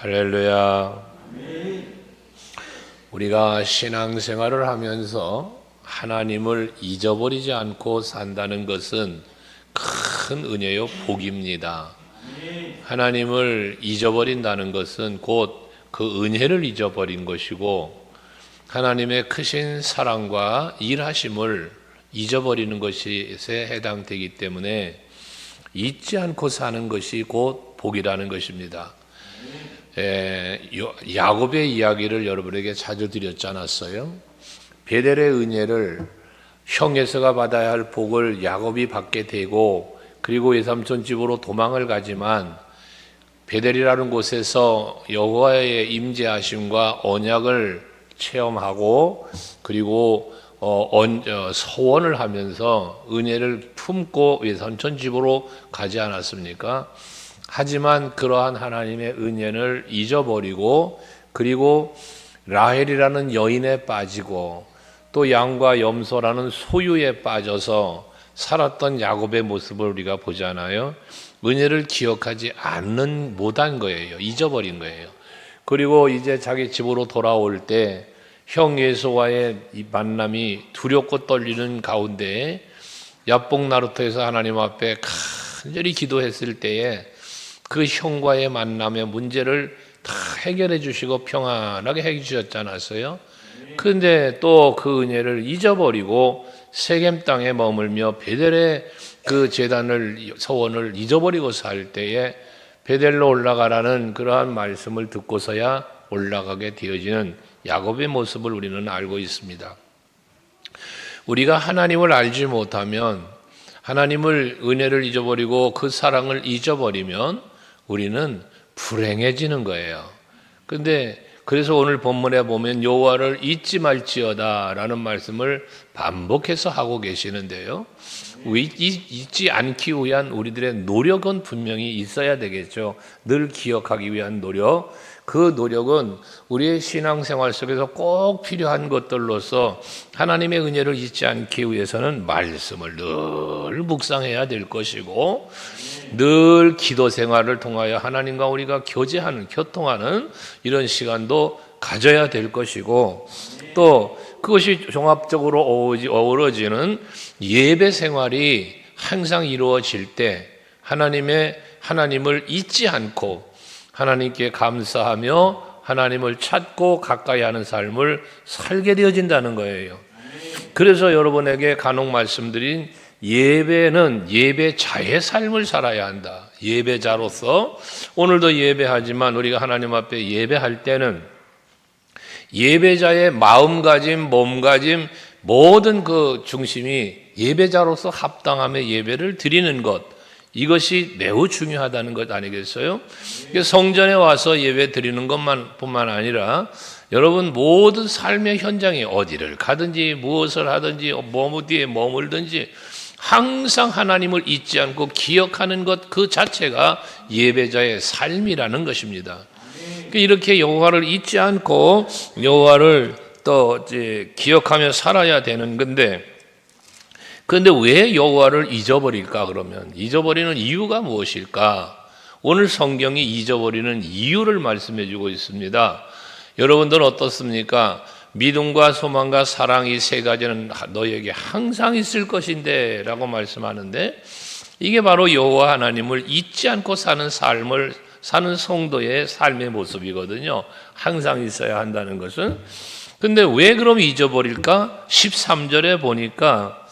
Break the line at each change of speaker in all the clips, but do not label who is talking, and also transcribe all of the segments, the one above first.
할렐루야. 우리가 신앙생활을 하면서 하나님을 잊어버리지 않고 산다는 것은 큰 은혜요 복입니다. 하나님을 잊어버린다는 것은 곧 그 은혜를 잊어버린 것이고, 하나님의 크신 사랑과 일하심을 잊어버리는 것에 해당되기 때문에 잊지 않고 사는 것이 곧 복이라는 것입니다. 야곱의 이야기를 여러분에게 자주 드렸지 않았어요? 베델의 은혜를, 형 에서가 받아야 할 복을 야곱이 받게 되고, 그리고 외삼촌 집으로 도망을 가지만 베델이라는 곳에서 여호와의 임재하심과 언약을 체험하고, 그리고 서원을 하면서 은혜를 품고 외삼촌 집으로 가지 않았습니까? 하지만 그러한 하나님의 은혜를 잊어버리고, 그리고 라헬이라는 여인에 빠지고, 또 양과 염소라는 소유에 빠져서 살았던 야곱의 모습을 우리가 보잖아요. 은혜를 기억하지 못한 거예요. 잊어버린 거예요. 그리고 이제 자기 집으로 돌아올 때 형 에서와의 이 만남이 두렵고 떨리는 가운데 야복 나루터에서 하나님 앞에 간절히 기도했을 때에 그 형과의 만남의 문제를 다 해결해 주시고 평안하게 해 주셨지 않았어요? 그런데 또 그 은혜를 잊어버리고 세겜 땅에 머물며 베델의 그 제단을, 서원을 잊어버리고 살 때에 베델로 올라가라는 그러한 말씀을 듣고서야 올라가게 되어지는 야곱의 모습을 우리는 알고 있습니다. 우리가 하나님을 알지 못하면, 하나님을, 은혜를 잊어버리고 그 사랑을 잊어버리면 우리는 불행해지는 거예요. 그런데 그래서 오늘 본문에 보면 여호와를 잊지 말지어다 라는 말씀을 반복해서 하고 계시는데요. 잊지 않기 위한 우리들의 노력은 분명히 있어야 되겠죠. 늘 기억하기 위한 노력. 그 노력은 우리의 신앙생활 속에서 꼭 필요한 것들로서 하나님의 은혜를 잊지 않기 위해서는 말씀을 늘 묵상해야 될 것이고, 늘 기도 생활을 통하여 하나님과 우리가 교통하는 이런 시간도 가져야 될 것이고, 또 그것이 종합적으로 어우러지는 예배 생활이 항상 이루어질 때 하나님을 잊지 않고 하나님께 감사하며 하나님을 찾고 가까이 하는 삶을 살게 되어진다는 거예요. 그래서 여러분에게 간혹 말씀드린 예배는 예배자의 삶을 살아야 한다. 예배자로서 오늘도 예배하지만 우리가 하나님 앞에 예배할 때는 예배자의 마음가짐, 몸가짐, 모든 그 중심이 예배자로서 합당함의 예배를 드리는 것, 이것이 매우 중요하다는 것 아니겠어요? 성전에 와서 예배 드리는 것뿐만 아니라 여러분 모든 삶의 현장에 어디를 가든지 무엇을 하든지 어디에 머물든지 항상 하나님을 잊지 않고 기억하는 것 그 자체가 예배자의 삶이라는 것입니다. 이렇게 여호와를 잊지 않고 여호와를 또 이제 기억하며 살아야 되는 건데, 그런데 왜 여호와를 잊어버릴까? 그러면 잊어버리는 이유가 무엇일까? 오늘 성경이 잊어버리는 이유를 말씀해 주고 있습니다. 여러분들은 어떻습니까? 믿음과 소망과 사랑 이 세 가지는 너에게 항상 있을 것인데 라고 말씀하는데, 이게 바로 여호와 하나님을 잊지 않고 사는 삶을 사는 성도의 삶의 모습이거든요. 항상 있어야 한다는 것은. 근데 왜 그럼 잊어버릴까? 13절에 보니까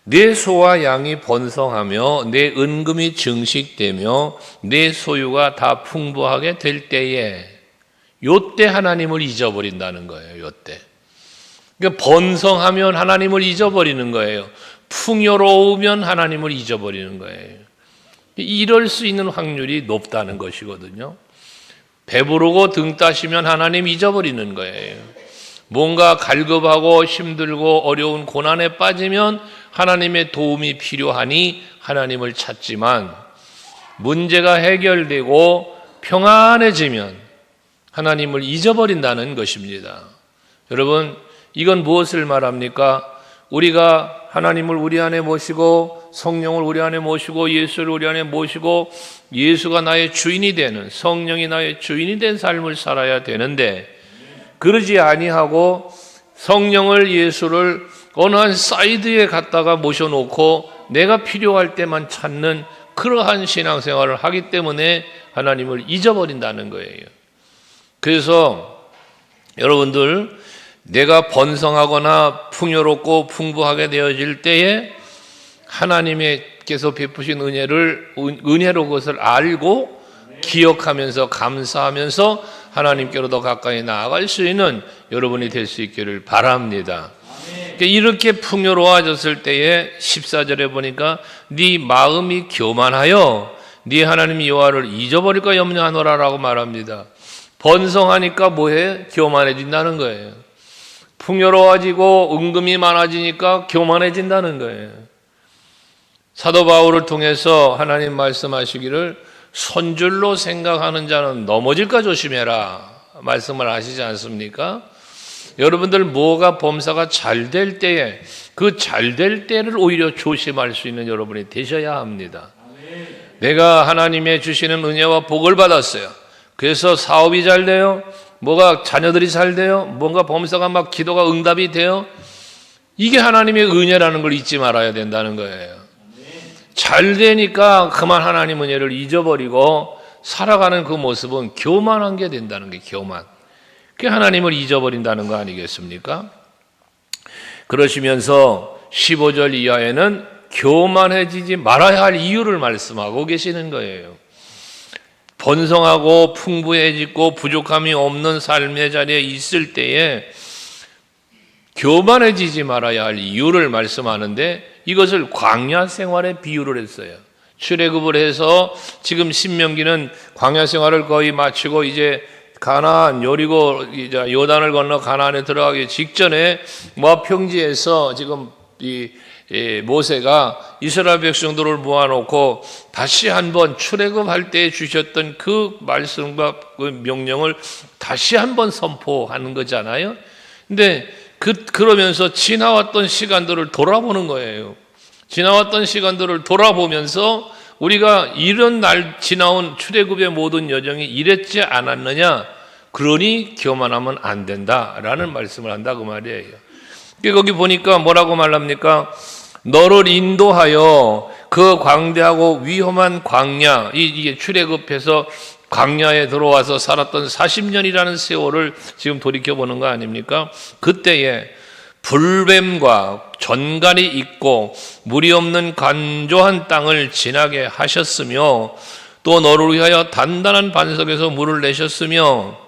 내 소와 양이 번성하며 내 은금이 증식되며 내 소유가 다 풍부하게 될 때에, 요때 하나님을 잊어버린다는 거예요. 요때. 그러니까 번성하면 하나님을 잊어버리는 거예요. 풍요로우면 하나님을 잊어버리는 거예요. 이럴 수 있는 확률이 높다는 것이거든요. 배부르고 등 따시면 하나님 잊어버리는 거예요. 뭔가 갈급하고 힘들고 어려운 고난에 빠지면 하나님의 도움이 필요하니 하나님을 찾지만, 문제가 해결되고 평안해지면 하나님을 잊어버린다는 것입니다. 여러분, 이건 무엇을 말합니까? 우리가 하나님을 우리 안에 모시고 성령을 우리 안에 모시고 예수를 우리 안에 모시고 예수가 나의 주인이 되는, 성령이 나의 주인이 된 삶을 살아야 되는데, 그러지 아니하고 성령을, 예수를 어느 한 사이드에 갖다가 모셔놓고 내가 필요할 때만 찾는 그러한 신앙생활을 하기 때문에 하나님을 잊어버린다는 거예요. 그래서 여러분들, 내가 번성하거나 풍요롭고 풍부하게 되어질 때에 하나님께서 베푸신 은혜로 그것을 알고 기억하면서 감사하면서 하나님께로 더 가까이 나아갈 수 있는 여러분이 될 수 있기를 바랍니다. 이렇게 풍요로워졌을 때에 14절에 보니까 네 마음이 교만하여 네 하나님 여호와를 잊어버릴까 염려하노라라고 말합니다. 번성하니까 뭐해? 교만해진다는 거예요. 풍요로워지고 은금이 많아지니까 교만해진다는 거예요. 사도 바울을 통해서 하나님 말씀하시기를 손줄로 생각하는 자는 넘어질까 조심해라 말씀을 하시지 않습니까? 여러분들 뭐가 범사가 잘 될 때에 그 잘 될 때를 오히려 조심할 수 있는 여러분이 되셔야 합니다. 내가 하나님의 주시는 은혜와 복을 받았어요. 그래서 사업이 잘 돼요. 뭐가 자녀들이 잘 돼요. 뭔가 범사가 막 기도가 응답이 돼요. 이게 하나님의 은혜라는 걸 잊지 말아야 된다는 거예요. 잘 되니까 그만 하나님 은혜를 잊어버리고 살아가는 그 모습은 교만한 게 된다는 게 교만. 그게 하나님을 잊어버린다는 거 아니겠습니까? 그러시면서 15절 이하에는 교만해지지 말아야 할 이유를 말씀하고 계시는 거예요. 번성하고 풍부해지고 부족함이 없는 삶의 자리에 있을 때에 교만해지지 말아야 할 이유를 말씀하는데 이것을 광야 생활에 비유를 했어요. 출애굽을 해서 지금 신명기는 광야 생활을 거의 마치고 이제 가나안, 여리고 이제 요단을 건너 가나안에 들어가기 직전에 모압 평지에서 지금 이 모세가 이스라엘 백성들을 모아놓고 다시 한번 출애굽할 때 주셨던 그 말씀과 그 명령을 다시 한번 선포하는 거잖아요. 근데 그러면서 지나왔던 시간들을 돌아보는 거예요. 지나왔던 시간들을 돌아보면서 우리가 이런 날 지나온 출애굽의 모든 여정이 이랬지 않았느냐? 그러니 교만하면 안 된다라는 말씀을 한다 그 말이에요. 거기 보니까 뭐라고 말합니까? 너를 인도하여 그 광대하고 위험한 광야, 이게 출애굽해서 광야에 들어와서 살았던 40년이라는 세월을 지금 돌이켜보는 거 아닙니까? 그때에 불뱀과 전갈이 있고 물이 없는 간조한 땅을 지나게 하셨으며 또 너를 위하여 단단한 반석에서 물을 내셨으며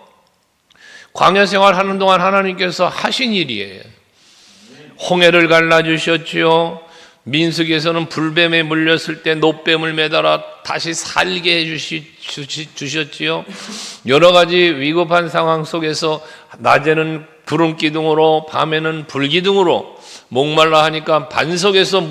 광야 생활하는 동안 하나님께서 하신 일이에요. 홍해를 갈라주셨지요. 민수기에서는 불뱀에 물렸을 때 노뱀을 매달아 다시 살게 해주셨지요. 여러 가지 위급한 상황 속에서 낮에는 구름 기둥으로 밤에는 불 기둥으로 목말라 하니까 반석에서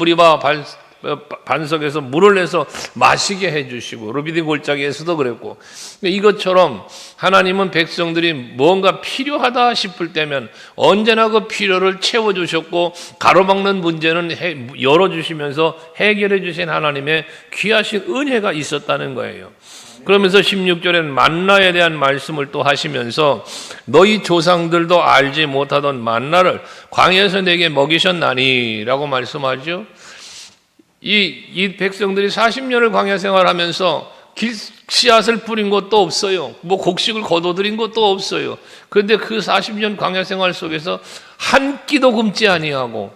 반석에서 물을 내서 마시게 해주시고 르비딤 골짜기에서도 그랬고 이것처럼 하나님은 백성들이 뭔가 필요하다 싶을 때면 언제나 그 필요를 채워주셨고 가로막는 문제는 열어주시면서 해결해 주신 하나님의 귀하신 은혜가 있었다는 거예요. 그러면서 16절에는 만나에 대한 말씀을 또 하시면서 너희 조상들도 알지 못하던 만나를 광야에서 내게 먹이셨나니 라고 말씀하죠. 이 백성들이 40년을 광야 생활하면서 씨앗을 뿌린 것도 없어요. 뭐 곡식을 거둬들인 것도 없어요. 그런데 그 40년 광야 생활 속에서 한 끼도 굶지 아니하고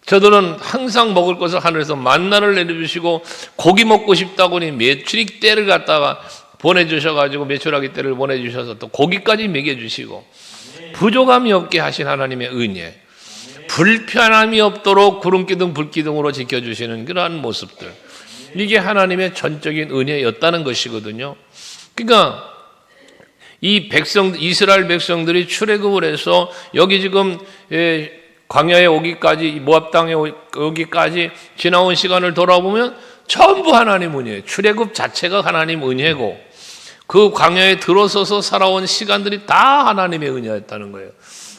저들은 항상 먹을 것을 하늘에서 만나를 내려주시고 고기 먹고 싶다고 하니 메추리 떼를 갖다가 보내주셔가지고 메추라기 떼를 보내주셔서 또 고기까지 먹여주시고 부족함이 없게 하신 하나님의 은혜, 불편함이 없도록 구름기둥 불기둥으로 지켜주시는 그러한 모습들, 이게 하나님의 전적인 은혜였다는 것이거든요. 그러니까 이 이스라엘 백성들이 출애굽을 해서 여기 지금 광야에 오기까지, 모압 땅에 오기까지 지나온 시간을 돌아보면 전부 하나님 은혜예요. 출애굽 자체가 하나님 은혜고 그 광야에 들어서서 살아온 시간들이 다 하나님의 은혜였다는 거예요.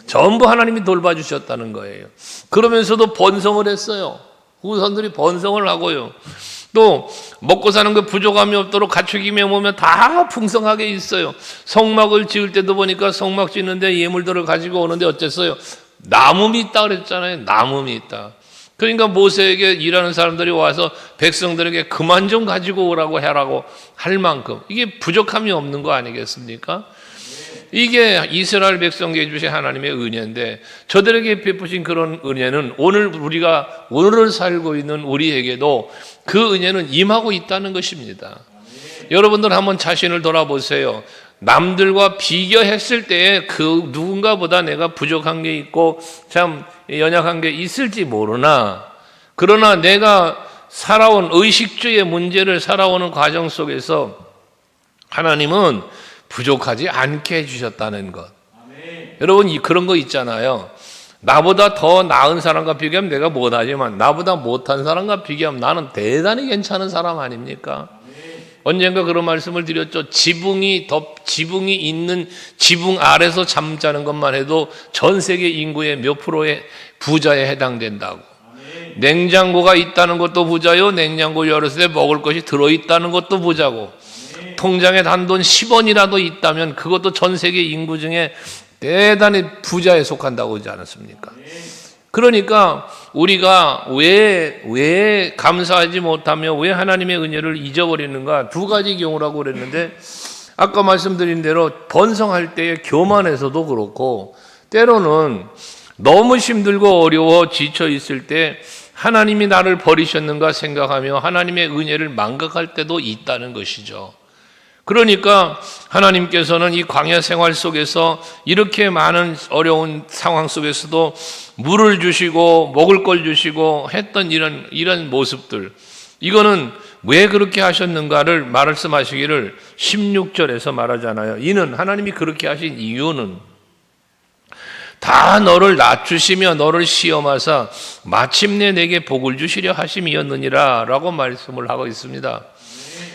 전부 하나님이 돌봐주셨다는 거예요. 그러면서도 번성을 했어요. 후손들이 번성을 하고요. 또 먹고 사는 거 부족함이 없도록 가축이며 뭐면 다 풍성하게 있어요. 성막을 지을 때도 보니까 성막 짓는데 예물들을 가지고 오는데 어땠어요? 나무미 있다 그랬잖아요. 나무미 있다. 그러니까 모세에게 일하는 사람들이 와서 백성들에게 그만 좀 가지고 오라고 해라고 할 만큼 이게 부족함이 없는 거 아니겠습니까? 이게 이스라엘 백성에게 주신 하나님의 은혜인데 저들에게 베푸신 그런 은혜는 오늘을 살고 있는 우리에게도 그 은혜는 임하고 있다는 것입니다. 여러분들 한번 자신을 돌아보세요. 남들과 비교했을 때에 그 누군가보다 내가 부족한 게 있고 참 연약한 게 있을지 모르나 그러나 내가 살아온 의식주의 문제를 살아오는 과정 속에서 하나님은 부족하지 않게 해주셨다는 것. 여러분 그런 거 있잖아요. 나보다 더 나은 사람과 비교하면 내가 못하지만 나보다 못한 사람과 비교하면 나는 대단히 괜찮은 사람 아닙니까? 언젠가 그런 말씀을 드렸죠. 지붕이 있는 지붕 아래서 잠자는 것만 해도 전 세계 인구의 몇 프로의 부자에 해당된다고. 냉장고가 있다는 것도 부자요. 냉장고 열었을 때 먹을 것이 들어있다는 것도 부자고. 통장에 단돈 10원이라도 있다면 그것도 전 세계 인구 중에 대단히 부자에 속한다고 하지 않았습니까? 그러니까 우리가 왜 감사하지 못하며 왜 하나님의 은혜를 잊어버리는가? 두 가지 경우라고 그랬는데 아까 말씀드린 대로 번성할 때의 교만에서도 그렇고 때로는 너무 힘들고 어려워 지쳐 있을 때 하나님이 나를 버리셨는가 생각하며 하나님의 은혜를 망각할 때도 있다는 것이죠. 그러니까 하나님께서는 이 광야 생활 속에서 이렇게 많은 어려운 상황 속에서도 물을 주시고 먹을 걸 주시고 했던 이런 모습들, 이거는 왜 그렇게 하셨는가를 말씀하시기를 16절에서 말하잖아요. 이는 하나님이 그렇게 하신 이유는 다 너를 낮추시며 너를 시험하사 마침내 내게 복을 주시려 하심이었느니라 라고 말씀을 하고 있습니다.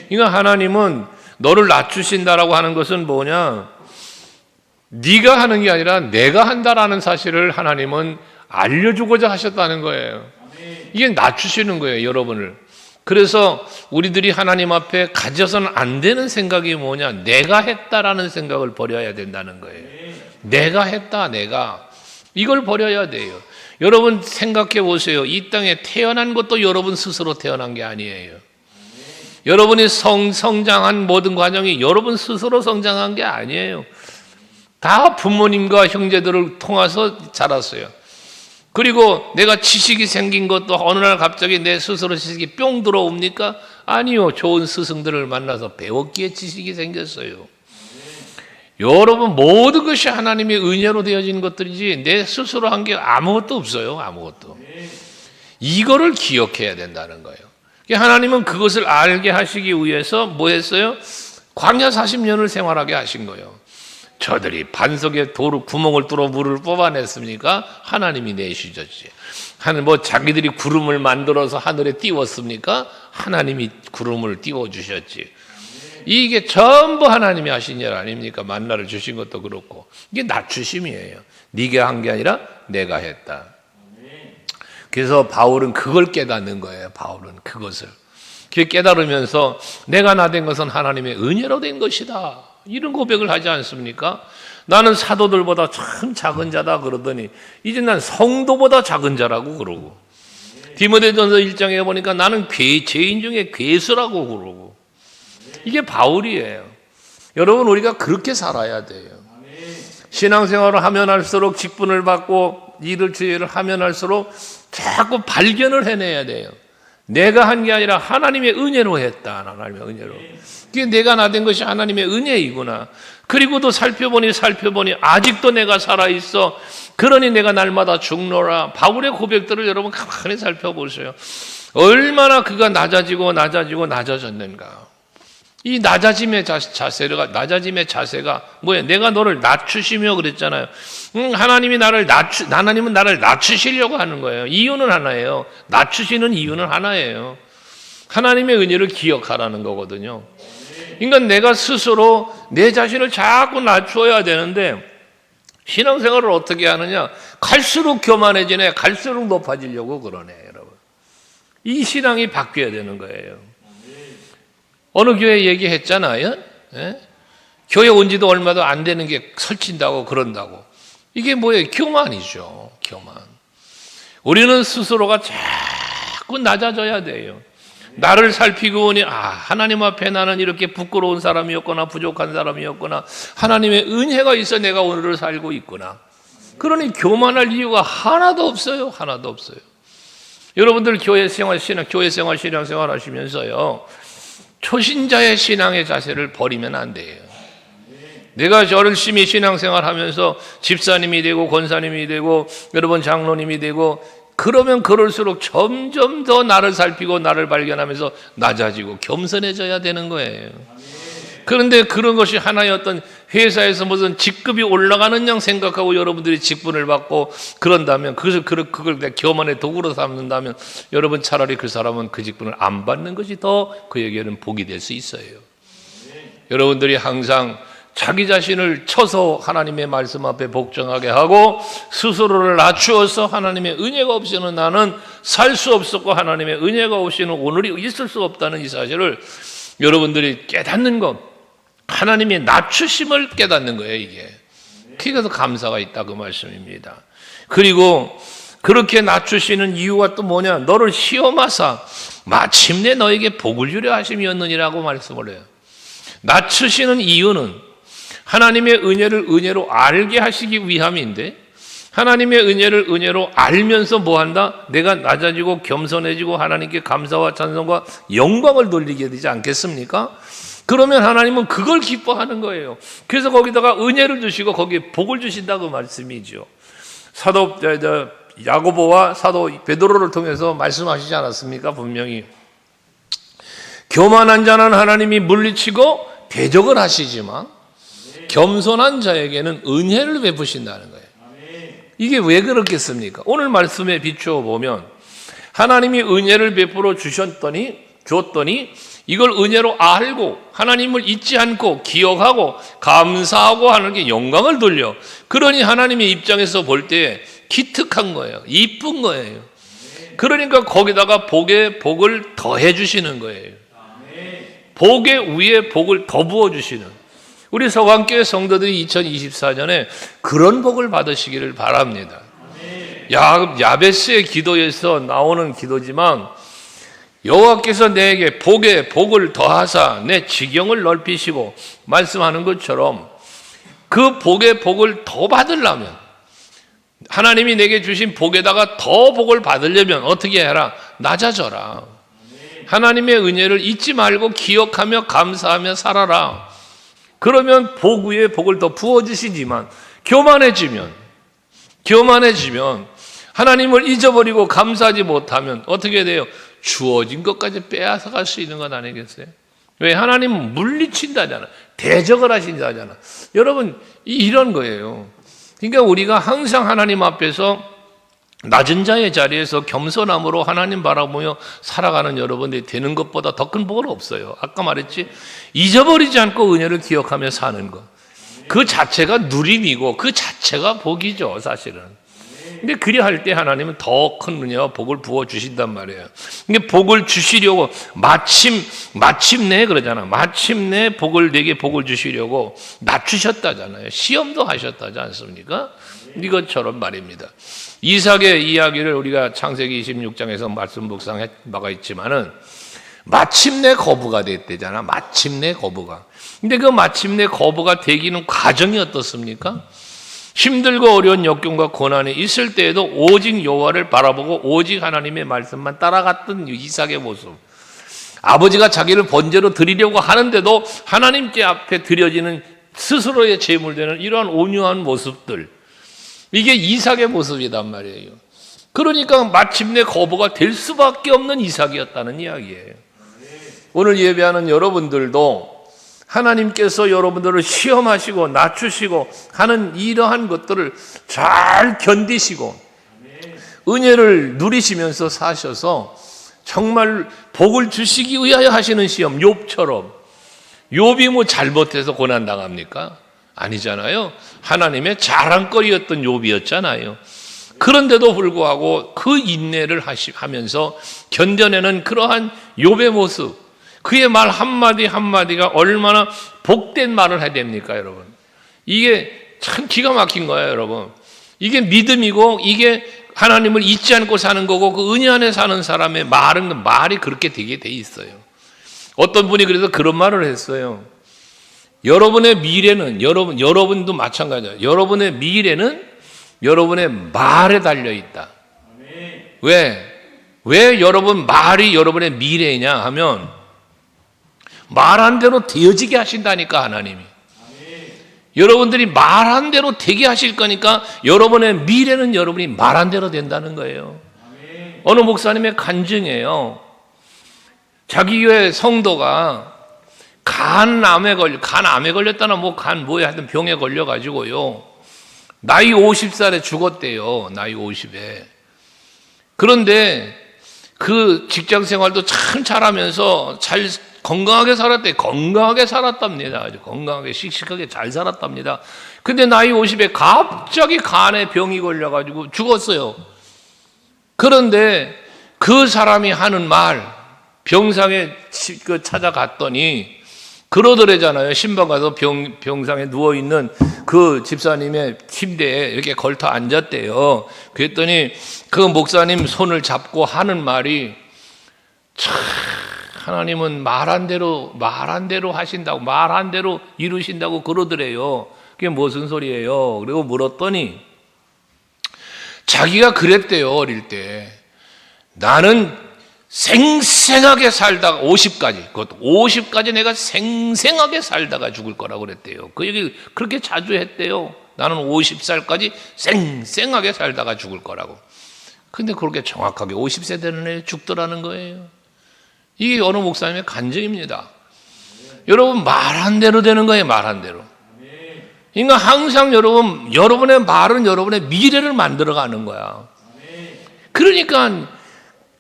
그러니까 하나님은 너를 낮추신다라고 하는 것은 뭐냐? 네가 하는 게 아니라 내가 한다라는 사실을 하나님은 알려주고자 하셨다는 거예요. 이게 낮추시는 거예요, 여러분을. 그래서 우리들이 하나님 앞에 가져서는 안 되는 생각이 뭐냐? 내가 했다라는 생각을 버려야 된다는 거예요. 내가 했다, 내가. 이걸 버려야 돼요. 여러분 생각해 보세요. 이 땅에 태어난 것도 여러분 스스로 태어난 게 아니에요. 여러분이 성장한 모든 과정이 여러분 스스로 성장한 게 아니에요. 다 부모님과 형제들을 통해서 자랐어요. 그리고 내가 지식이 생긴 것도 어느 날 갑자기 내 스스로 지식이 뿅 들어옵니까? 아니요. 좋은 스승들을 만나서 배웠기에 지식이 생겼어요. 여러분 모든 것이 하나님의 은혜로 되어진 것들이지 내 스스로 한 게 아무것도 없어요. 아무것도. 이거를 기억해야 된다는 거예요. 하나님은 그것을 알게 하시기 위해서 뭐 했어요? 광야 40년을 생활하게 하신 거예요. 저들이 반석에 구멍을 뚫어 물을 뽑아냈습니까? 하나님이 내주셨지. 자기들이 구름을 만들어서 하늘에 띄웠습니까? 하나님이 구름을 띄워주셨지. 이게 전부 하나님이 하신 일 아닙니까? 만나를 주신 것도 그렇고. 이게 낮추심이에요. 네가 한 게 아니라 내가 했다. 그래서 바울은 그걸 깨닫는 거예요. 바울은 그것을. 깨달으면서 내가 나 된 것은 하나님의 은혜로 된 것이다. 이런 고백을 하지 않습니까? 나는 사도들보다 참 작은 자다 그러더니 이제 난 성도보다 작은 자라고 그러고 디모데전서 1장에 보니까 나는 죄인 중에 괴수라고 그러고 이게 바울이에요. 여러분 우리가 그렇게 살아야 돼요. 신앙생활을 하면 할수록 직분을 받고 일을 주의를 하면 할수록 자꾸 발견을 해내야 돼요. 내가 한 게 아니라 하나님의 은혜로 했다. 하나님의 은혜로. 그게 내가 나 된 것이 하나님의 은혜이구나. 그리고도 살펴보니 아직도 내가 살아있어. 그러니 내가 날마다 죽노라. 바울의 고백들을 여러분 가만히 살펴보세요. 얼마나 그가 낮아졌는가. 이 낮아짐의 자세가 뭐예요? 내가 너를 낮추시며 그랬잖아요. 하나님은 나를 낮추시려고 하는 거예요. 이유는 하나예요. 낮추시는 이유는 하나예요. 하나님의 은혜를 기억하라는 거거든요. 그러니까 내가 스스로 내 자신을 자꾸 낮추어야 되는데 신앙생활을 어떻게 하느냐? 갈수록 교만해지네. 갈수록 높아지려고 그러네, 여러분. 이 신앙이 바뀌어야 되는 거예요. 어느 교회 얘기했잖아요. 예? 교회 온 지도 얼마도 안 되는 게 설친다고 그런다고. 이게 뭐예요? 교만이죠. 교만. 우리는 스스로가 자꾸 낮아져야 돼요. 나를 살피고 보니 하나님 앞에 나는 이렇게 부끄러운 사람이었구나, 부족한 사람이었구나, 하나님의 은혜가 있어 내가 오늘을 살고 있구나. 그러니 교만할 이유가 하나도 없어요. 하나도 없어요. 여러분들 교회 생활 신앙생활 하시면서요, 초신자의 신앙의 자세를 버리면 안 돼요. 내가 열심히 신앙생활 하면서 집사님이 되고 권사님이 되고 여러분 장로님이 되고 그러면 그럴수록 점점 더 나를 살피고 나를 발견하면서 낮아지고 겸손해져야 되는 거예요. 그런데 그런 것이 하나의 어떤 회사에서 무슨 직급이 올라가는 양 생각하고 여러분들이 직분을 받고 그런다면 그걸 내 교만의 도구로 삼는다면 여러분 차라리 그 사람은 그 직분을 안 받는 것이 더 그에게는 복이 될 수 있어요. 여러분들이 항상 자기 자신을 쳐서 하나님의 말씀 앞에 복종하게 하고 스스로를 낮추어서 하나님의 은혜가 없이는 나는 살 수 없었고 하나님의 은혜가 없이는 오늘이 있을 수 없다는 이 사실을 여러분들이 깨닫는 것, 하나님의 낮추심을 깨닫는 거예요. 이게 그래서 감사가 있다 그 말씀입니다. 그리고 그렇게 낮추시는 이유가 또 뭐냐, 너를 시험하사 마침내 너에게 복을 주려 하심이었느니라고 말씀을 해요. 낮추시는 이유는 하나님의 은혜를 은혜로 알게 하시기 위함인데, 하나님의 은혜를 은혜로 알면서 뭐한다? 내가 낮아지고 겸손해지고 하나님께 감사와 찬송과 영광을 돌리게 되지 않겠습니까? 그러면 하나님은 그걸 기뻐하는 거예요. 그래서 거기다가 은혜를 주시고 거기에 복을 주신다고 말씀이죠. 사도 야고보와 사도 베드로를 통해서 말씀하시지 않았습니까? 분명히 교만한 자는 하나님이 물리치고 대적을 하시지만 겸손한 자에게는 은혜를 베푸신다는 거예요. 이게 왜 그렇겠습니까? 오늘 말씀에 비추어 보면 하나님이 은혜를 베풀어 줬더니 이걸 은혜로 알고 하나님을 잊지 않고 기억하고 감사하고 하는 게 영광을 돌려. 그러니 하나님의 입장에서 볼 때 기특한 거예요. 이쁜 거예요. 그러니까 거기다가 복에 복을 더해 주시는 거예요. 복의 위에 복을 더 부어 주시는, 우리 서강교회 성도들이 2024년에 그런 복을 받으시기를 바랍니다. 야베스의 기도에서 나오는 기도지만 여호와께서 내게 복에 복을 더하사 내 지경을 넓히시고 말씀하는 것처럼 그 복에 복을 더 받으려면, 하나님이 내게 주신 복에다가 더 복을 받으려면 어떻게 해라? 낮아져라. 하나님의 은혜를 잊지 말고 기억하며 감사하며 살아라. 그러면 복 위에 복을 더 부어주시지만 교만해지면 하나님을 잊어버리고 감사하지 못하면 어떻게 돼요? 주어진 것까지 빼앗아갈 수 있는 건 아니겠어요? 왜? 하나님은 물리친다잖아. 대적을 하신다잖아. 여러분 이런 거예요. 그러니까 우리가 항상 하나님 앞에서 낮은 자의 자리에서 겸손함으로 하나님 바라보며 살아가는 여러분들이 되는 것보다 더 큰 복은 없어요. 아까 말했지, 잊어버리지 않고 은혜를 기억하며 사는 것, 그 자체가 누림이고 그 자체가 복이죠, 사실은. 근데 그리할 때 하나님은 더 큰 은혜와 복을 부어주신단 말이에요. 근데 복을 주시려고 마침내 그러잖아. 마침내 내게 복을 주시려고 낮추셨다잖아요. 시험도 하셨다지 않습니까? 이것처럼 말입니다. 이삭의 이야기를 우리가 창세기 26장에서 말씀 묵상해 나가 있지만은 마침내 거부가 됐대잖아. 마침내 거부가. 근데 그 마침내 거부가 되기는 과정이 어떻습니까? 힘들고 어려운 역경과 고난이 있을 때에도 오직 여호와를 바라보고 오직 하나님의 말씀만 따라갔던 이삭의 모습. 아버지가 자기를 번제로 드리려고 하는데도 하나님께 앞에 드려지는 스스로의 제물되는 이러한 온유한 모습들, 이게 이삭의 모습이란 말이에요. 그러니까 마침내 거부가 될 수밖에 없는 이삭이었다는 이야기예요. 오늘 예배하는 여러분들도 하나님께서 여러분들을 시험하시고 낮추시고 하는 이러한 것들을 잘 견디시고 은혜를 누리시면서 사셔서 정말 복을 주시기 위하여 하시는 시험, 욥처럼. 욥이 뭐 잘못해서 고난당합니까? 아니잖아요. 하나님의 자랑거리였던 욥이었잖아요. 그런데도 불구하고 그 인내를 하면서 견뎌내는 그러한 욥의 모습, 그의 말 한마디 한마디가 얼마나 복된 말을 해야 됩니까, 여러분? 이게 참 기가 막힌 거예요, 여러분. 이게 믿음이고 이게 하나님을 잊지 않고 사는 거고 그 은혜 안에 사는 사람의 말이 그렇게 되게 돼 있어요. 어떤 분이 그래서 그런 말을 했어요. 여러분의 미래는 여러분도 마찬가지예요. 여러분의 미래는 여러분의 말에 달려 있다. 왜 여러분 말이 여러분의 미래냐 하면 말한 대로 되어지게 하신다니까 하나님이. 여러분들이 말한 대로 되게 하실 거니까 여러분의 미래는 여러분이 말한 대로 된다는 거예요. 어느 목사님의 간증이에요. 자기 교회 성도가 간암에 걸렸다나 하여튼 병에 걸려가지고요. 나이 50살에 죽었대요. 나이 50에. 그런데 그 직장 생활도 참 잘하면서 잘 건강하게 살았대. 건강하게 살았답니다. 아주 건강하게 씩씩하게 잘 살았답니다. 근데 나이 50에 갑자기 간에 병이 걸려가지고 죽었어요. 그런데 그 사람이 하는 말, 병상에 찾아갔더니 그러더래잖아요. 신방 가서 병상에 누워있는 그 집사님의 침대에 이렇게 걸터 앉았대요. 그랬더니 그 목사님 손을 잡고 하는 말이 참 하나님은 말한 대로 하신다고, 말한 대로 이루신다고 그러더래요. 그게 무슨 소리예요? 그리고 물었더니 자기가 그랬대요. 어릴 때 나는 생생하게 살다가 50까지 내가 생생하게 살다가 죽을 거라고 그랬대요. 그 얘기 그렇게 자주 했대요. 나는 50살까지 생생하게 살다가 죽을 거라고. 근데 그렇게 정확하게 50세 되는 애 죽더라는 거예요. 이게 어느 목사님의 간증입니다. 여러분 말한 대로 되는 거예요. 말한 대로. 그러니까 항상 여러분의 말은 여러분의 미래를 만들어가는 거야. 그러니까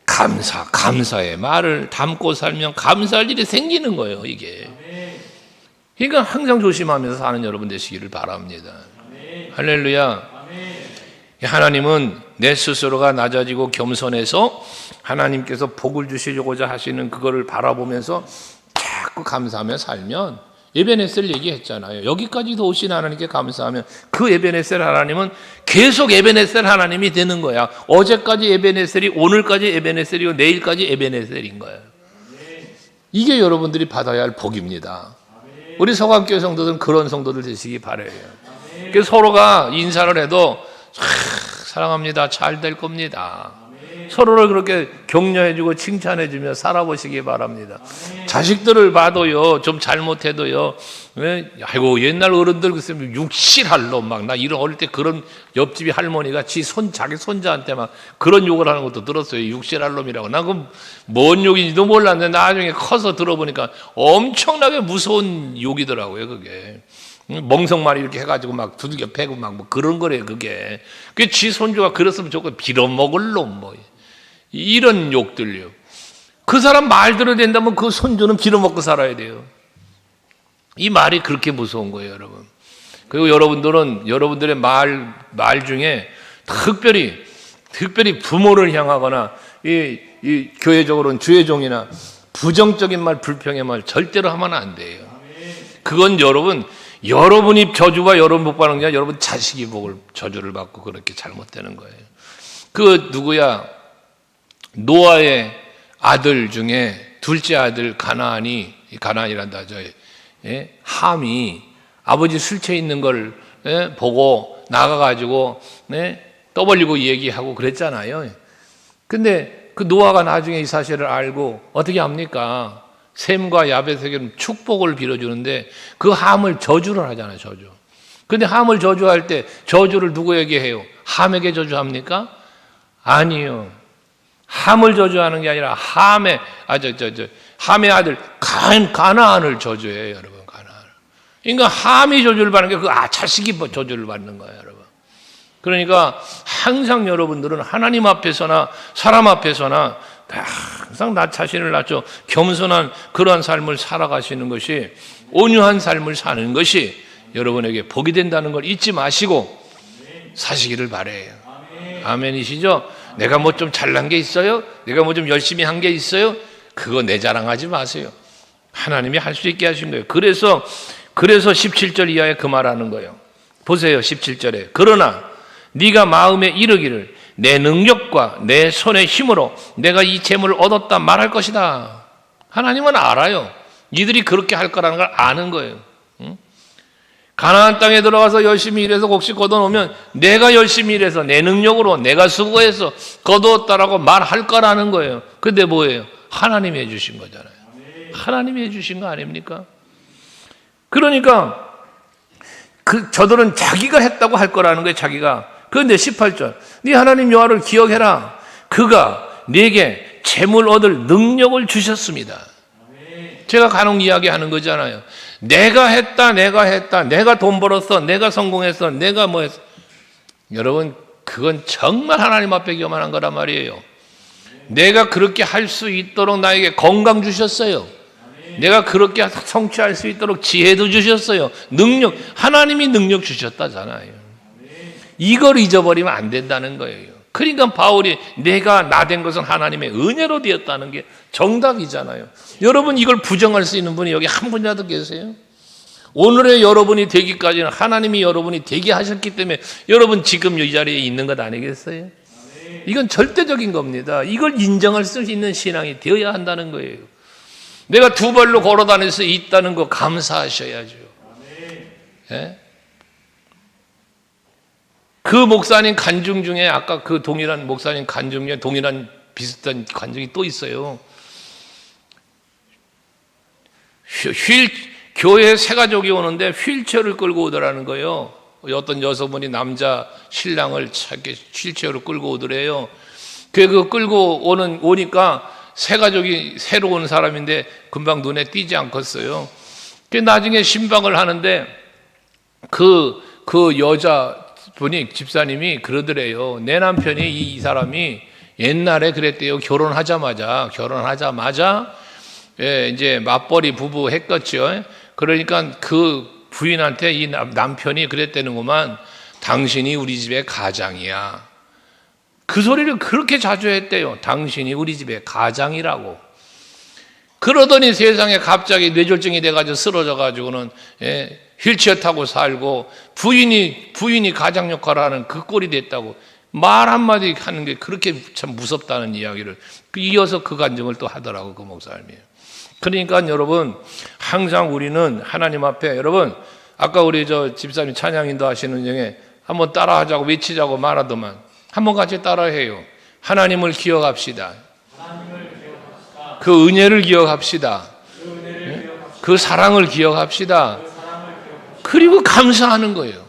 감사의 말을 담고 살면 감사할 일이 생기는 거예요, 이게. 그러니까 항상 조심하면서 사는 여러분 되시기를 바랍니다. 할렐루야. 하나님은 내 스스로가 낮아지고 겸손해서 하나님께서 복을 주시려고자 하시는 그거를 바라보면서 자꾸 감사하며 살면, 에베네셀 얘기했잖아요. 여기까지도 오신 하나님께 감사하면 그 에베네셀 하나님은 계속 에베네셀 하나님이 되는 거야. 어제까지 에베네셀이 오늘까지 에베네셀이고 내일까지 에베네셀인 거예요. 이게 여러분들이 받아야 할 복입니다. 우리 서강교회 성도들은 그런 성도들 되시기 바라요. 그래서 서로가 인사를 해도 사랑합니다, 잘 될 겁니다. 서로를 그렇게 격려해주고 칭찬해주며 살아보시기 바랍니다. 자식들을 봐도요, 좀 잘못해도요, 아이고 옛날 어른들 그랬으면 육실할로 막, 나 이런 어릴 때 그런 옆집이 할머니가 자기 손자한테 막 그런 욕을 하는 것도 들었어요. 육실할놈이라고. 나 그 뭔 욕인지도 몰랐는데 나중에 커서 들어보니까 엄청나게 무서운 욕이더라고요, 그게. 멍석말이 이렇게 해가지고 막 두들겨 패고 막 뭐 그런 거래요, 그게. 그게 지 손주가 그랬으면 좋고 빌어먹을 놈 뭐. 이런 욕들요. 그 사람 말 들어야 된다면 그 손주는 빌어먹고 살아야 돼요. 이 말이 그렇게 무서운 거예요, 여러분. 그리고 여러분들은 여러분들의 말 중에 특별히 부모를 향하거나 이 교회적으로는 주의 종이나 부정적인 말, 불평의 말 절대로 하면 안 돼요. 그건 여러분이 저주와 여러분 복 받는 게 아니라 여러분 자식이 저주를 받고 그렇게 잘못되는 거예요. 그 누구야? 노아의 아들 중에 둘째 아들 가나안이란다. 함이 아버지 술 취해 있는 걸 보고 나가가지고 떠벌리고 얘기하고 그랬잖아요. 근데 그 노아가 나중에 이 사실을 알고 어떻게 합니까? 셈과 야벳에게는 축복을 빌어주는데 그 함을 저주를 하잖아요, 저주. 근데 함을 저주할 때 저주를 누구에게 해요? 함에게 저주합니까? 아니요. 함을 저주하는 게 아니라 함의 아들 가나안을 저주해요, 여러분. 가나안. 그러니까 함이 저주를 받는 게 자식이 저주를 받는 거예요, 여러분. 그러니까 항상 여러분들은 하나님 앞에서나 사람 앞에서나 항상 나 자신을 낮춰 겸손한 그러한 삶을 살아가시는 것이, 온유한 삶을 사는 것이 여러분에게 복이 된다는 걸 잊지 마시고 사시기를 바라요. 아멘이시죠? 내가 뭐 좀 잘난 게 있어요? 내가 뭐 좀 열심히 한 게 있어요? 그거 내 자랑하지 마세요. 하나님이 할 수 있게 하신 거예요. 그래서 17절 이하에 그 말하는 거예요. 보세요. 17절에 그러나 네가 마음에 이르기를 내 능력과 내 손의 힘으로 내가 이 재물을 얻었다 말할 것이다. 하나님은 알아요. 니들이 그렇게 할 거라는 걸 아는 거예요. 가나안 땅에 들어가서 열심히 일해서 곡식 걷어놓으면 내가 열심히 일해서 내 능력으로 내가 수고해서 거두었다라고 말할 거라는 거예요. 근데 뭐예요? 하나님이 해주신 거잖아요. 하나님이 해주신 거 아닙니까? 그러니까 저들은 자기가 했다고 할 거라는 거예요. 자기가. 그런데 18절 네 하나님 여호와를 기억해라. 그가 네게 재물 얻을 능력을 주셨습니다. 제가 간혹 이야기하는 거잖아요. 내가 했다, 내가 돈 벌었어, 내가 성공했어, 내가 뭐 했어. 여러분, 그건 정말 하나님 앞에 교만한 거란 말이에요. 내가 그렇게 할 수 있도록 나에게 건강 주셨어요. 내가 그렇게 성취할 수 있도록 지혜도 주셨어요. 능력, 하나님이 능력 주셨다잖아요. 이걸 잊어버리면 안 된다는 거예요. 그러니까 바울이 내가 나 된 것은 하나님의 은혜로 되었다는 게 정답이잖아요. 여러분 이걸 부정할 수 있는 분이 여기 한 분이라도 계세요? 오늘의 여러분이 되기까지는 하나님이 여러분이 되게 하셨기 때문에 여러분 지금 이 자리에 있는 것 아니겠어요? 이건 절대적인 겁니다. 이걸 인정할 수 있는 신앙이 되어야 한다는 거예요. 내가 두 발로 걸어 다닐 수 있다는 거 감사하셔야죠. 예? 그 목사님 간증 중에 아까 그 동일한 목사님 간증 중에 동일한 비슷한 간증이 또 있어요. 교회에 새 가족이 오는데 휠체어를 끌고 오더라는 거예요. 어떤 여성분이 남자 신랑을 휠체어로 끌고 오더래요. 그 끌고 오니까 새 가족이 새로 온 사람인데 금방 눈에 띄지 않겠어요. 나중에 신방을 하는데 그 여자 분이 집사님이 그러더래요. 내 남편이 이 사람이 옛날에 그랬대요. 결혼하자마자 이제 맞벌이 부부 했겠죠. 그러니까 그 부인한테 이 남편이 그랬다는구만. 당신이 우리 집의 가장이야. 그 소리를 그렇게 자주 했대요. 당신이 우리 집의 가장이라고. 그러더니 세상에 갑자기 뇌졸중이 돼가지고 쓰러져가지고는 휠체어 타고 살고 부인이 가장 역할을 하는 그 꼴이 됐다고 말 한마디 하는 게 그렇게 참 무섭다는 이야기를 이어서 그 간증을 또 하더라고 그 목사님이에요. 그러니까 여러분 항상 우리는 하나님 앞에 여러분 아까 우리 저 집사님 찬양 인도하시는 중에 한번 따라하자고 외치자고 말하더만 한번 같이 따라해요. 하나님을 기억합시다. 그 은혜를 기억합시다. 그 사랑을 기억합시다. 그리고 감사하는 거예요.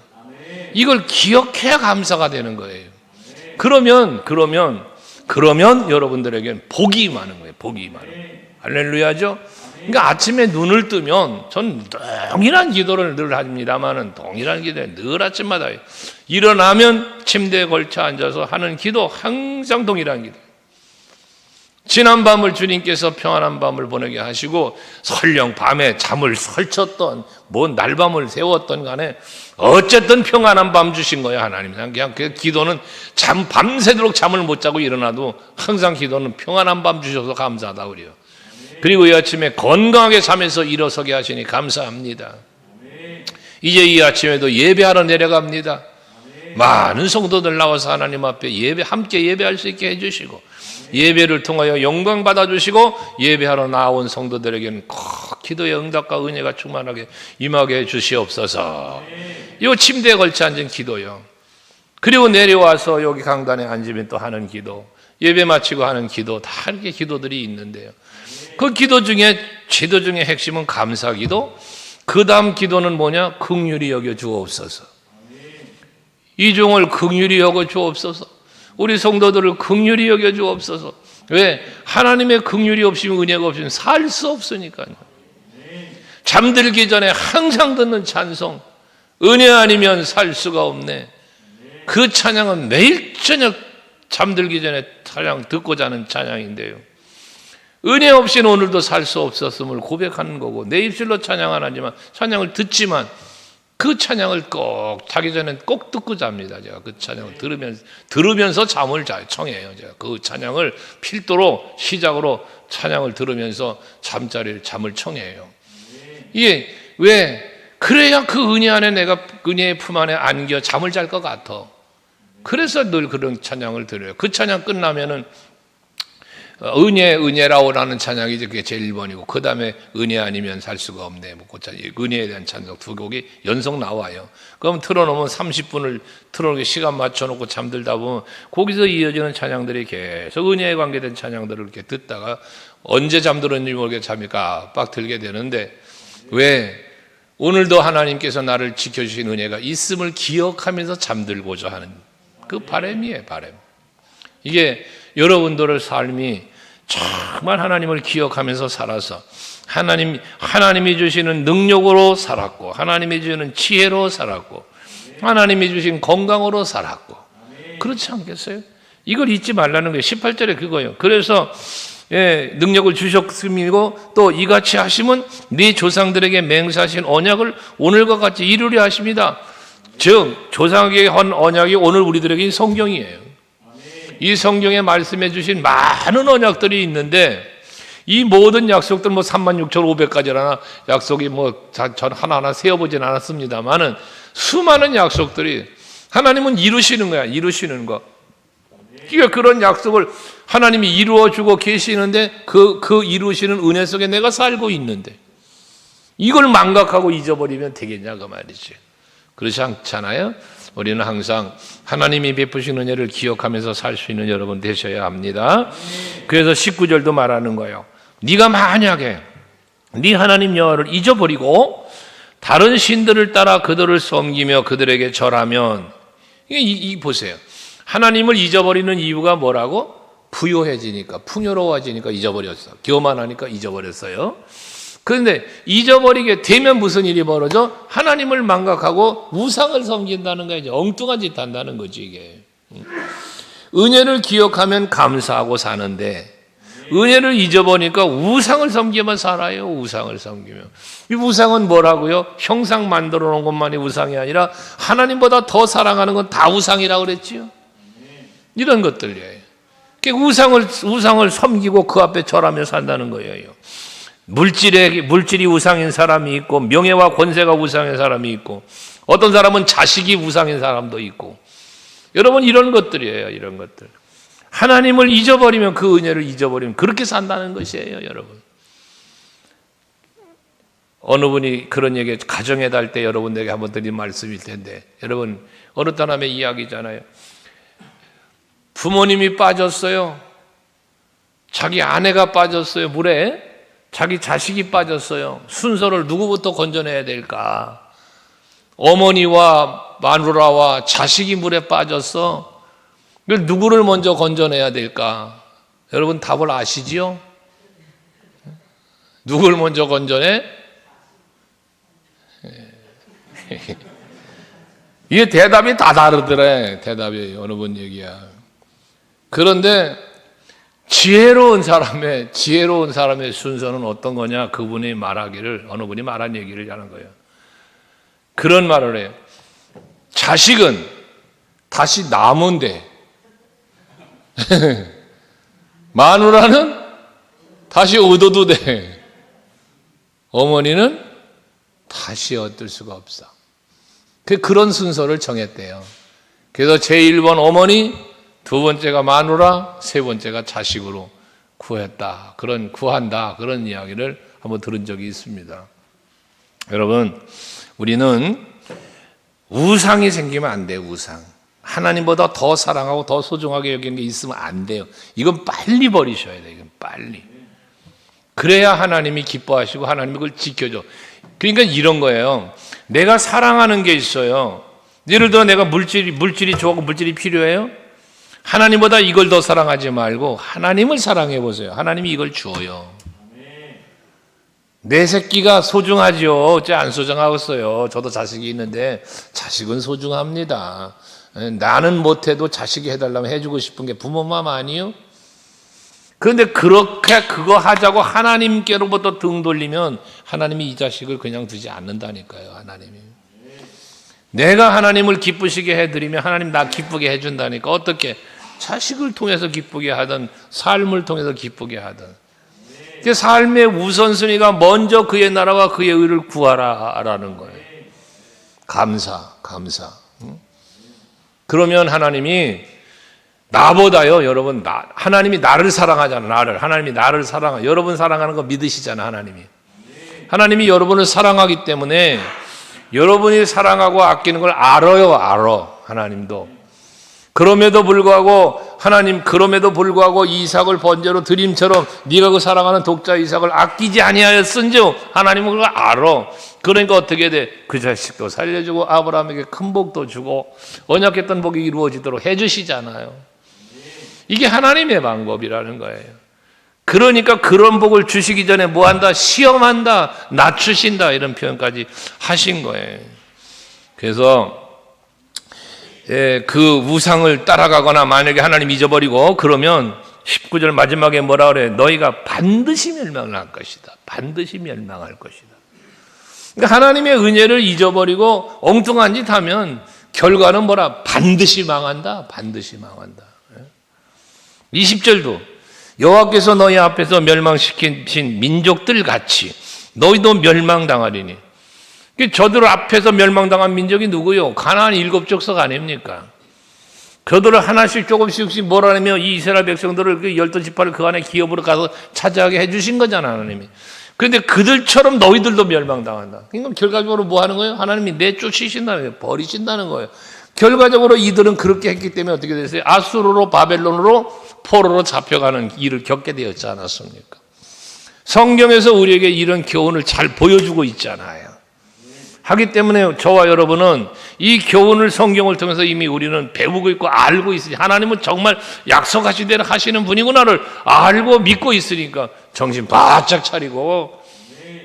이걸 기억해야 감사가 되는 거예요. 그러면 여러분들에게는 복이 많은 거예요. 복이 많은 거예요. 할렐루야죠? 그러니까 아침에 눈을 뜨면 전 동일한 기도를 늘 합니다만은 동일한 기도를 늘 아침마다 해요. 일어나면 침대에 걸쳐 앉아서 하는 기도 항상 동일한 기도. 지난 밤을 주님께서 평안한 밤을 보내게 하시고 설령 밤에 잠을 설쳤던 뭐 날밤을 새웠던 간에 어쨌든 평안한 밤 주신 거예요. 하나님. 그냥 그 기도는 밤새도록 잠을 못 자고 일어나도 항상 기도는 평안한 밤 주셔서 감사하다 그래요. 그리고 이 아침에 건강하게 잠에서 일어서게 하시니 감사합니다. 이제 이 아침에도 예배하러 내려갑니다. 많은 성도들 나와서 하나님 앞에 함께 예배할 수 있게 해주시고 예배를 통하여 영광 받아주시고 예배하러 나온 성도들에게는 꼭 기도의 응답과 은혜가 충만하게 임하게 해 주시옵소서. 이 침대에 걸쳐 앉은 기도요. 그리고 내려와서 여기 강단에 앉으면 또 하는 기도, 예배 마치고 하는 기도, 다 이렇게 기도들이 있는데요. 그 기도 중에 핵심은 감사 기도. 그 다음 기도는 뭐냐? 긍휼히 여겨 주옵소서. 이 종을 긍휼히 여겨 주옵소서. 우리 성도들을 긍휼히 여겨 주옵소서. 왜? 하나님의 긍휼이 없으면 은혜가 없으면 살 수 없으니까요. 잠들기 전에 항상 듣는 찬송, 은혜 아니면 살 수가 없네. 그 찬양은 매일 저녁 잠들기 전에 찬양 듣고 자는 찬양인데요. 은혜 없이는 오늘도 살 수 없었음을 고백하는 거고 내 입술로 찬양 안 하지만 찬양을 듣지만 그 찬양을 꼭 자기 전에 꼭 듣고 잡니다. 제가 그 찬양을 들으면서 잠을 청해요. 제가 그 찬양을 필두로 시작으로 찬양을 들으면서 잠을 청해요. 이게 왜? 그래야 그 은혜 안에 내가 은혜의 품 안에 안겨 잠을 잘 것 같아. 그래서 늘 그런 찬양을 들어요. 그 찬양 끝나면은 은혜라오라는 찬양이 그게 제일 1번이고 그 다음에 은혜 아니면 살 수가 없네. 은혜에 대한 찬송 두 곡이 연속 나와요. 그럼 틀어놓으면 30분을 틀어놓고 시간 맞춰놓고 잠들다 보면 거기서 이어지는 찬양들이 계속 은혜에 관계된 찬양들을 이렇게 듣다가 언제 잠들었는지 모르게 잠이 깜빡 들게 되는데 왜? 오늘도 하나님께서 나를 지켜주신 은혜가 있음을 기억하면서 잠들고자 하는 그 바람이에요, 바람. 이게 여러분들의 삶이 정말 하나님을 기억하면서 살아서 하나님이 주시는 능력으로 살았고 하나님이 주시는 지혜로 살았고 하나님이 주신 건강으로 살았고 그렇지 않겠어요? 이걸 잊지 말라는 거예요. 18절에 그거예요. 그래서 능력을 주셨음이고 또 이같이 하심은 네 조상들에게 맹세하신 언약을 오늘과 같이 이루려 하십니다. 즉 조상에게 한 언약이 오늘 우리들에게 성경이에요. 이 성경에 말씀해 주신 많은 언약들이 있는데 이 모든 약속들 36,500가지라나 약속이 전 하나하나 세어보진 않았습니다만은 수많은 약속들이 하나님은 이루시는 거야. 이루시는 거. 그러니까 그런 약속을 하나님이 이루어주고 계시는데 그 이루시는 은혜 속에 내가 살고 있는데 이걸 망각하고 잊어버리면 되겠냐 그 말이지. 그렇지 않잖아요. 우리는 항상 하나님이 베푸신 은혜를 기억하면서 살 수 있는 여러분 되셔야 합니다. 그래서 19절도 말하는 거예요. 네가 만약에 네 하나님 여호와를 잊어버리고 다른 신들을 따라 그들을 섬기며 그들에게 절하면 이 보세요. 하나님을 잊어버리는 이유가 뭐라고? 부요해지니까, 풍요로워지니까 잊어버렸어. 교만하니까 잊어버렸어요. 그런데 잊어버리게 되면 무슨 일이 벌어져? 하나님을 망각하고 우상을 섬긴다는 거야. 이제 엉뚱한 짓 한다는 거지 이게. 은혜를 기억하면 감사하고 사는데 은혜를 잊어버리니까 우상을 섬기면 살아요. 우상을 섬기며. 이 우상은 뭐라고요? 형상 만들어 놓은 것만이 우상이 아니라 하나님보다 더 사랑하는 건 다 우상이라고 그랬지요. 이런 것들이에요. 우상을 섬기고 그 앞에 절하며 산다는 거예요. 물질이 우상인 사람이 있고 명예와 권세가 우상인 사람이 있고 어떤 사람은 자식이 우상인 사람도 있고 여러분 이런 것들이에요. 이런 것들. 하나님을 잊어버리면 그 은혜를 잊어버리면 그렇게 산다는 것이에요. 여러분. 어느 분이 그런 얘기 가정에 달 때 여러분에게 한번 드린 말씀일 텐데 여러분 어느 사람의 이야기잖아요. 부모님이 빠졌어요. 자기 아내가 빠졌어요. 물에. 자기 자식이 빠졌어요. 순서를 누구부터 건져내야 될까? 어머니와 마누라와 자식이 물에 빠졌어. 이걸 누구를 먼저 건져내야 될까? 여러분 답을 아시지요? 누굴 먼저 건져내? 이게 대답이 다 다르더래. 대답이 어느 분 얘기야. 그런데 지혜로운 사람의 순서는 어떤 거냐? 그분이 말하기를 어느 분이 말한 얘기를 하는 거예요. 그런 말을 해요. 자식은 다시 남은데 마누라는 다시 얻어도 돼. 어머니는 다시 얻을 수가 없어. 그런 순서를 정했대요. 그래서 제1번 어머니, 두 번째가 마누라, 세 번째가 자식으로 구한다. 그런 이야기를 한번 들은 적이 있습니다. 여러분, 우리는 우상이 생기면 안 돼요. 우상. 하나님보다 더 사랑하고 더 소중하게 여기는 게 있으면 안 돼요. 이건 빨리 버리셔야 돼요. 이건 빨리. 그래야 하나님이 기뻐하시고 하나님이 그걸 지켜줘. 그러니까 이런 거예요. 내가 사랑하는 게 있어요. 예를 들어 내가 물질이 좋고 물질이 필요해요. 하나님보다 이걸 더 사랑하지 말고 하나님을 사랑해 보세요. 하나님이 이걸 주어요. 내 새끼가 소중하죠. 어째 안 소중하겠어요. 저도 자식이 있는데 자식은 소중합니다. 나는 못해도 자식이 해달라면 해주고 싶은 게 부모 마음 아니에요? 그런데 그렇게 그거 하자고 하나님께로부터 등 돌리면 하나님이 이 자식을 그냥 두지 않는다니까요. 하나님이. 내가 하나님을 기쁘시게 해드리면 하나님 나 기쁘게 해준다니까. 어떻게? 자식을 통해서 기쁘게 하든 삶을 통해서 기쁘게 하든. 그 삶의 우선순위가 먼저 그의 나라와 그의 의를 구하라라는 거예요. 감사. 그러면 하나님이 나보다요, 여러분, 하나님이 나를 사랑하잖아, 하나님이 나를 사랑하. 여러분 사랑하는 거 믿으시잖아, 하나님이. 하나님이 여러분을 사랑하기 때문에 여러분이 사랑하고 아끼는 걸 알아요, 하나님도. 그럼에도 불구하고 이삭을 번제로 드림처럼 네가 그 사랑하는 독자 이삭을 아끼지 아니하였은즉 하나님은 그걸 알아. 그러니까 어떻게 돼? 그 자식도 살려주고 아브라함에게 큰 복도 주고 언약했던 복이 이루어지도록 해주시잖아요. 이게 하나님의 방법이라는 거예요. 그러니까 그런 복을 주시기 전에 뭐한다? 시험한다, 낮추신다, 이런 표현까지 하신 거예요. 그래서 그 우상을 따라가거나 만약에 하나님 잊어버리고 그러면 19절 마지막에 뭐라 그래? 너희가 반드시 멸망할 것이다. 반드시 멸망할 것이다. 그러니까 하나님의 은혜를 잊어버리고 엉뚱한 짓 하면 결과는 뭐라? 반드시 망한다. 반드시 망한다. 20절도 여호와께서 너희 앞에서 멸망시키신 민족들 같이 너희도 멸망당하리니. 저들 앞에서 멸망당한 민족이 누구요? 가나안 7족속 아닙니까? 저들을 하나씩 조금씩 몰아내며 이 이스라엘 백성들을 그 12지파를 그 안에 기업으로 가서 차지하게 해주신 거잖아, 하나님이. 그런데 그들처럼 너희들도 멸망당한다. 그러니까 결과적으로 뭐 하는 거예요? 하나님이 내쫓으신다는 거예요. 버리신다는 거예요. 결과적으로 이들은 그렇게 했기 때문에 어떻게 됐어요? 아수르로, 바벨론으로, 포로로 잡혀가는 일을 겪게 되었지 않았습니까? 성경에서 우리에게 이런 교훈을 잘 보여주고 있잖아요. 하기 때문에 저와 여러분은 이 교훈을 성경을 통해서 이미 우리는 배우고 있고 알고 있으니 하나님은 정말 약속하신 대로 하시는 분이구나를 알고 믿고 있으니까 정신 바짝 차리고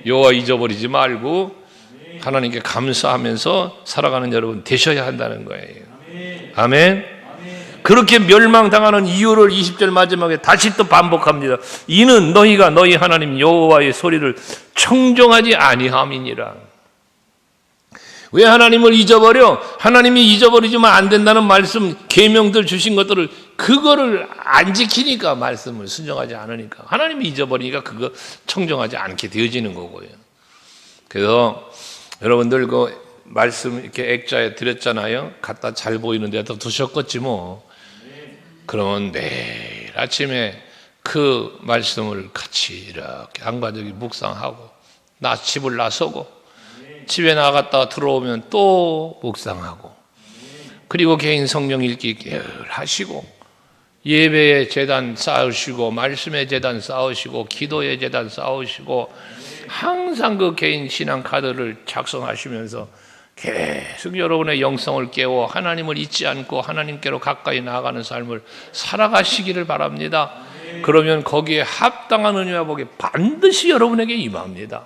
여호와 잊어버리지 말고 하나님께 감사하면서 살아가는 여러분 되셔야 한다는 거예요. 아멘. 그렇게 멸망당하는 이유를 20절 마지막에 다시 또 반복합니다. 이는 너희가 너희 하나님 여호와의 소리를 청종하지 아니함이니라. 왜 하나님을 잊어버려? 하나님이 잊어버리지만 안 된다는 말씀, 계명들 주신 것들을 그거를 안 지키니까, 말씀을 순종하지 않으니까 하나님이 잊어버리니까 그거 청정하지 않게 되어지는 거고요. 그래서 여러분들 그 말씀 이렇게 액자에 드렸잖아요. 갖다 잘 보이는 데다 두셨겠지 뭐. 그러면 매일 아침에 그 말씀을 같이 이렇게 한가족이 묵상하고 집을 나서고 집에 나갔다가 들어오면 또 묵상하고 그리고 개인 성경 읽기 하시고 예배의 재단 쌓으시고 말씀의 재단 쌓으시고 기도의 재단 쌓으시고 항상 그 개인 신앙 카드를 작성하시면서 계속 여러분의 영성을 깨워 하나님을 잊지 않고 하나님께로 가까이 나아가는 삶을 살아가시기를 바랍니다. 그러면 거기에 합당한 은혜와 복이 반드시 여러분에게 임합니다.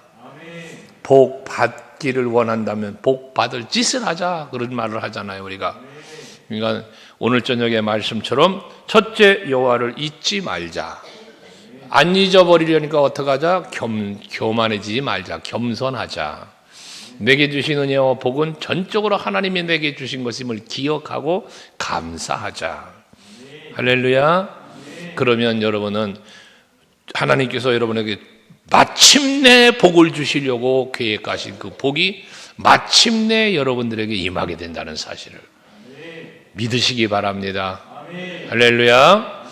복 받기를 원한다면 복 받을 짓을 하자, 그런 말을 하잖아요, 우리가. 그러니까 오늘 저녁의 말씀처럼 첫째, 여호와를 잊지 말자. 안 잊어버리려니까 어떡하자? 교만해지지 말자. 겸손하자. 내게 주신 은혜와 복은 전적으로 하나님이 내게 주신 것임을 기억하고 감사하자. 할렐루야. 그러면 여러분은 하나님께서 여러분에게 마침내 복을 주시려고 계획하신 그 복이 마침내 여러분들에게 임하게 된다는 사실을 믿으시기 바랍니다. 할렐루야.